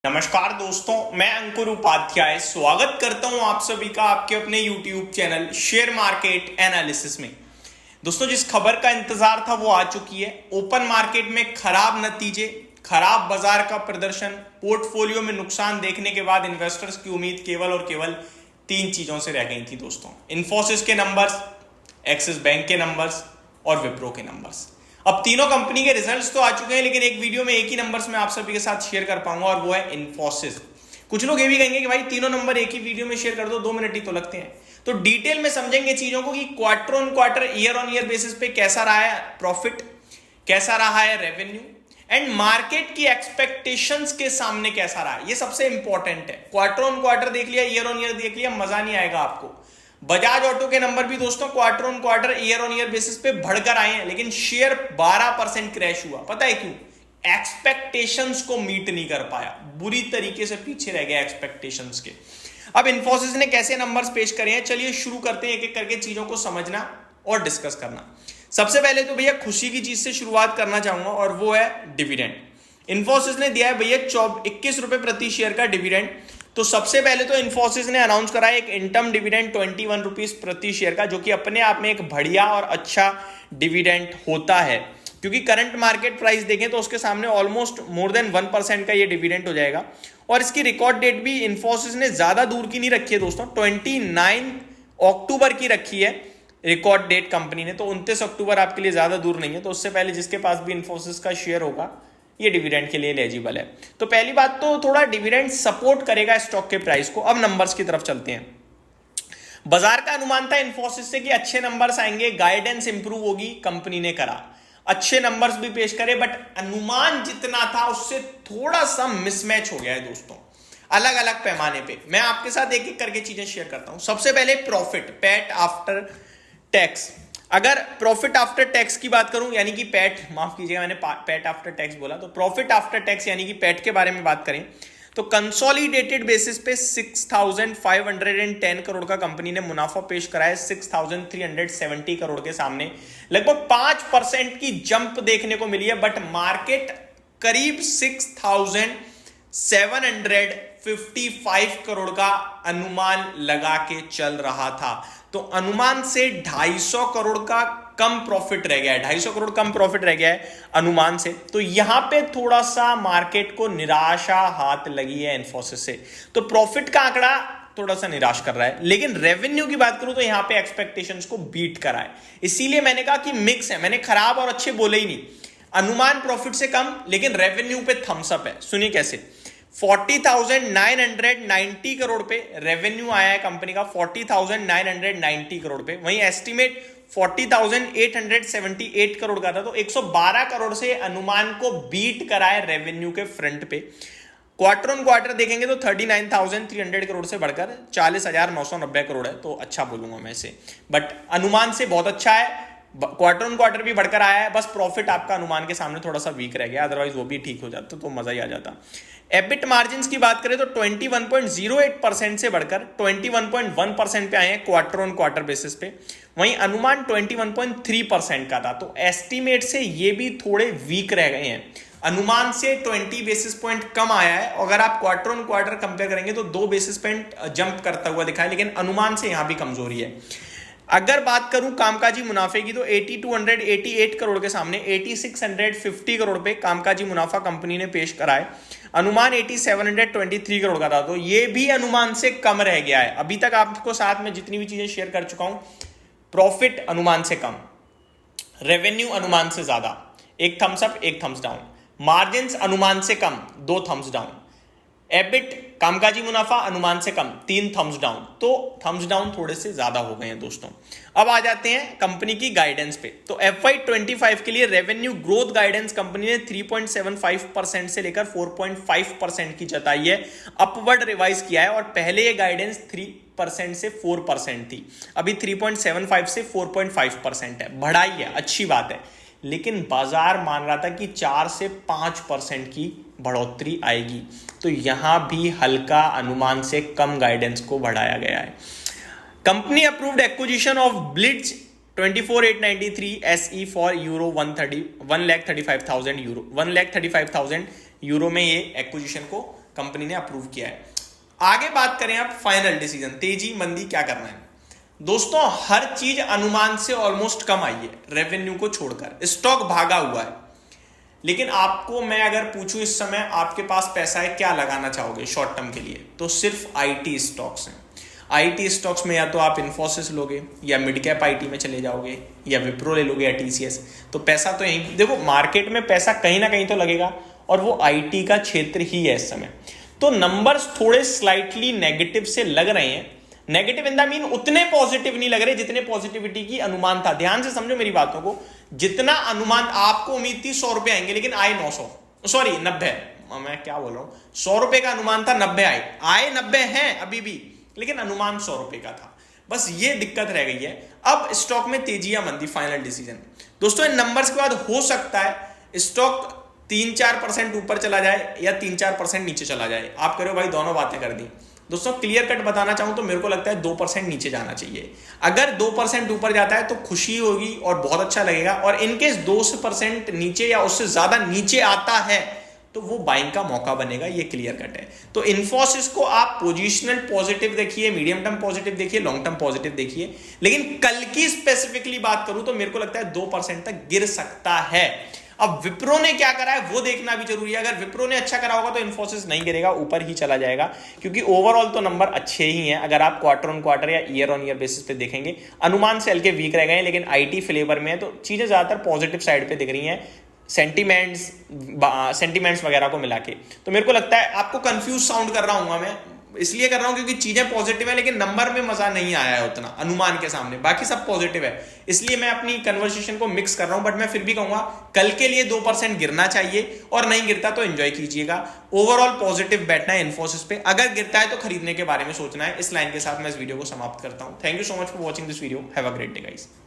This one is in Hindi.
नमस्कार दोस्तों, मैं अंकुर उपाध्याय स्वागत करता हूं आप सभी का आपके अपने YouTube channel share market analysis में। दोस्तों, जिस खबर का इंतजार था वो आ चुकी है। ओपन मार्केट में खराब नतीजे, खराब बाजार का प्रदर्शन, पोर्टफोलियो में नुकसान देखने के बाद इन्वेस्टर्स की उम्मीद केवल और केवल तीन चीजों से रह गई थी दोस्तों। इन्फोसिस के नंबर्स, एक्सिस बैंक के नंबर्स और विप्रो के नंबर्स। अब तीनों कंपनी के रिजल्ट्स तो आ चुके हैं, लेकिन एक वीडियो में एक ही नंबर्स में आप सभी के साथ शेयर कर पाऊंगा और वो है इन्फोसिस। कुछ लोग ये भी कहेंगे कि भाई तीनों नंबर एक ही वीडियो में शेयर कर दो, 2 मिनट ही तो लगते हैं। तो डिटेल में समझेंगे चीजों को कि quarter on quarter, year on year basis पे कैसा रहा है प्रॉफिट, कैसा रहा है रेवेन्यू एंड मार्केट की एक्सपेक्टेशंस के सामने कैसा रहा है। ये सबसे इंपॉर्टेंट है। क्वार्टर ऑन क्वार्टर देख लिया, ईयर ऑन ईयर देख लिया, मजा नहीं आएगा आपको। बजाज ऑटो के नंबर भी दोस्तों quarter on quarter, year on year basis पे बढ़कर आए हैं, लेकिन शेयर 12% क्रैश हुआ। पता है क्यों? एक्सपेक्टेशंस को मीट नहीं कर पाया, बुरी तरीके से पीछे रह गया एक्सपेक्टेशंस के। अब इन्फोसिस ने कैसे नंबर्स पेश करे हैं, चलिए शुरू करते हैं एक एक करके चीजों को समझना और डिस्कस करना। सबसे पहले तो भैया खुशी की चीज से शुरुआत करना चाहूंगा और वो है डिविडेंड। इन्फोसिस ने दिया है भैया 21 रुपए प्रति शेयर का डिविडेंड। तो सबसे पहले तो इन्फोसिस ने अनाउंस करा एक इंटर्म डिविडेंड 21 रुपीज प्रति शेयर का, जो कि अपने आप में एक बढ़िया और अच्छा डिविडेंड होता है, क्योंकि करंट मार्केट प्राइस देखें तो उसके सामने ऑलमोस्ट मोर देन 1% का ये डिविडेंड हो जाएगा। और इसकी रिकॉर्ड डेट भी इन्फोसिस ने ज्यादा दूर की नहीं रखी है दोस्तों, 29 अक्टूबर की रखी है रिकॉर्ड डेट कंपनी ने। तो 29 अक्टूबर आपके लिए ज्यादा दूर नहीं है। तो उससे पहले जिसके पास भी इन्फोसिस का शेयर होगा ये डिविडेंड के लिए एलिजिबल है। तो पहली बात तो थोड़ा डिविडेंड सपोर्ट करेगा स्टॉक के प्राइस को। अब नंबर्स की तरफ चलते हैं। बाजार का अनुमान था इन्फोसिस से कि अच्छे नंबर्स आएंगे, गाइडेंस इंप्रूव होगी, कंपनी ने करा, अच्छे नंबर्स भी पेश करे, बट अनुमान जितना था उससे थोड़ा सा मिसमैच हो गया है दोस्तों, अलग अलग पैमाने पे। मैं आपके साथ एक एक करके चीजें शेयर करता हूं। सबसे पहले प्रॉफिट, पैट आफ्टर टैक्स। अगर प्रॉफिट आफ्टर टैक्स की बात करूं, यानी कि पैट, माफ कीजिएगा मैंने पैट आफ्टर टैक्स बोला, तो प्रॉफिट आफ्टर टैक्स यानी कि पैट के बारे में बात करें तो कंसोलिडेटेड बेसिस पे 6,510 करोड़ का कंपनी ने मुनाफा पेश करा है 6,370 करोड़ के सामने। लगभग 5% की जंप देखने को मिली है, बट मार्केट करीब 6,755 करोड़ का अनुमान लगा के चल रहा था। तो अनुमान से 250 करोड़ का कम प्रॉफिट रह गया है, 250 करोड़ कम प्रॉफिट रह गया है अनुमान से। तो यहां पे थोड़ा सा मार्केट को निराशा हाथ लगी है इन्फोसिस से। तो प्रॉफिट का आंकड़ा थोड़ा सा निराश कर रहा है, लेकिन रेवेन्यू की बात करूं तो यहां पे एक्सपेक्टेशंस को बीट करा है। इसीलिए मैंने कहा कि मिक्स है, मैंने खराब और अच्छे बोले ही नहीं। अनुमान प्रॉफिट से कम, लेकिन रेवेन्यू पे थम्स अप है। सुनिए कैसे। 40,990 करोड़ पे रेवेन्यू आया है कंपनी का, 40,990 करोड़ पे। वहीं एस्टीमेट 40,878 करोड़ का था। तो 112 करोड़ से अनुमान को बीट करा है रेवेन्यू के फ्रंट पे। क्वार्टर ऑन क्वार्टर देखेंगे तो 39,300 करोड़ से बढ़कर 40,990 करोड़ है। तो अच्छा बोलूंगा मैं इसे, बट अनुमान से बहुत अच्छा है। क्वार्टर ऑन क्वार्टर भी बढ़कर आया है, बस प्रॉफिट आपका अनुमान के सामने थोड़ा सा वीक रह गया, अदरवाइज वो भी ठीक हो जाता तो मजा ही आ जाता। एबिट मार्जिन्स की बात करें तो 21.08% से बढ़कर 21.1% पे आए हैं क्वार्टर ऑन क्वार्टर बेसिस पे। वहीं अनुमान 21.3% का था। तो एस्टीमेट से ये भी थोड़े वीक रह गए हैं, अनुमान से 20 बेसिस पॉइंट कम आया है। अगर आप क्वार्टर ऑन क्वार्टर कंपेयर करेंगे तो 2 बेसिस पॉइंट जंप करता हुआ दिखा है, लेकिन अनुमान से यहां भी कमजोरी है। अगर बात करूं कामकाजी मुनाफे की तो 8288 करोड़ के सामने 8650 करोड़ पे कामकाजी मुनाफा कंपनी ने पेश करा है। अनुमान 8723 करोड़ का था। तो ये भी अनुमान से कम रह गया है। अभी तक आपको साथ में जितनी भी चीजें शेयर कर चुका हूं, प्रॉफिट अनुमान से कम, रेवेन्यू अनुमान से ज्यादा, एक थम्स अप एक थम्स डाउन। मार्जिन्स अनुमान से कम, 2 थम्स डाउन। एबिट कामकाजी मुनाफा अनुमान से कम, 3 थम्स डाउन। तो थम्स डाउन थोड़े से ज्यादा हो गए हैं दोस्तों। अब आ जाते हैं कंपनी की गाइडेंस पे। तो FY25 के लिए रेवेन्यू ग्रोथ गाइडेंस कंपनी ने 3.75% से लेकर 4.5% की जताई है, अपवर्ड रिवाइज किया है। और पहले ये गाइडेंस 3% से 4% थी, अभी 3.75 से 4.5% है, बढ़ाई है, अच्छी बात है। लेकिन बाजार मान रहा था कि 4 से 5% की बढ़ोतरी आएगी। तो यहां भी हल्का अनुमान से कम गाइडेंस को बढ़ाया गया है। Company approved acquisition of blitz 24,893 SE for euro 1,35,000 euro, 1,35,000 euro में ये एक्विजिशन को कंपनी ने अप्रूव किया है। आगे बात करें आप फाइनल डिसीजन, तेजी मंदी क्या करना है। दोस्तों हर चीज अनुमान से ऑलमोस्ट कम आई है, रेवेन्यू को छोड़कर स्टॉक भागा हुआ है। लेकिन आपको मैं अगर पूछूं इस समय आपके पास पैसा है, क्या लगाना चाहोगे शॉर्ट टर्म के लिए, तो सिर्फ आईटी स्टॉक्स हैं। आईटी स्टॉक्स में या तो आप इन्फोसिस लोगे, या मिड कैप आईटी में चले जाओगे, या विप्रो ले लोगे, या टीसीएस। तो पैसा तो यहीं, देखो मार्केट में पैसा कहीं ना कहीं तो लगेगा, और वो आईटी का क्षेत्र ही है इस समय। तो नंबर्स थोड़े स्लाइटली नेगेटिव से लग रहे हैं, नेगेटिव इन द मीन उतने पॉजिटिव नहीं लग रहे जितने पॉजिटिविटी की अनुमान था। ध्यान से समझो मेरी बातों को, जितना अनुमान आपको उम्मीद थी 100 रुपए आएंगे, लेकिन आए 900, सॉरी 90, मैं क्या बोल रहा हूं, 100 रुपए का अनुमान था, 90 आए 90 हैं अभी भी, लेकिन अनुमान 100 रुपए का था। बस ये दिक्कत रह गई है। अब स्टॉक में तेजी या मंदी, फाइनल डिसीजन। दोस्तों इन नंबर्स के बाद हो सकता है स्टॉक 3-4% ऊपर चला जाए या 3-4% नीचे चला जाए। आप करो भाई दोनों बातें कर दी। दोस्तों क्लियर कट बताना चाहूं तो मेरे को लगता है 2% नीचे जाना चाहिए। अगर 2% ऊपर जाता है तो खुशी होगी और बहुत अच्छा लगेगा, और इनकेस 2% नीचे या उससे ज्यादा नीचे आता है तो वो बाइंग का मौका बनेगा, ये क्लियर कट है। तो इन्फोसिस को आप पोजिशनल पॉजिटिव देखिए, मीडियम टर्म पॉजिटिव देखिए, लॉन्ग टर्म पॉजिटिव देखिए, लेकिन कल की स्पेसिफिकली बात करूं तो मेरे को लगता है 2% तक गिर सकता है। अब विप्रो ने क्या करा है वो देखना भी जरूरी है। अगर विप्रो ने अच्छा करा होगा तो इन्फोसिस नहीं गिरेगा, ऊपर ही चला जाएगा, क्योंकि ओवरऑल तो नंबर अच्छे ही हैं। अगर आप क्वार्टर ऑन क्वार्टर या ईयर ऑन ईयर बेसिस पे देखेंगे, अनुमान से हल्के वीक रह गए, लेकिन आईटी फ्लेवर में है तो चीजें ज्यादातर पॉजिटिव साइड पे दिख रही हैं, सेंटीमेंट्स वगैरह को मिला के। तो मेरे को लगता है आपको कंफ्यूज साउंड कर रहा हूं मैं, इसलिए कर रहा हूं क्योंकि चीजें पॉजिटिव है, लेकिन नंबर में मजा नहीं आया है उतना अनुमान के सामने, बाकी सब पॉजिटिव है, इसलिए मैं अपनी कन्वर्सेशन को मिक्स कर रहा हूं। बट मैं फिर भी कहूंगा कल के लिए 2% गिरना चाहिए, और नहीं गिरता तो एंजॉय कीजिएगा। ओवरऑल पॉजिटिव बैठना है इन्फोसिस पे, अगर गिरता है तो खरीदने के बारे में सोचना है। इस लाइन के साथ मैं इस वीडियो को समाप्त करता हूं। Thank you so much for watching this video, have a great day guys.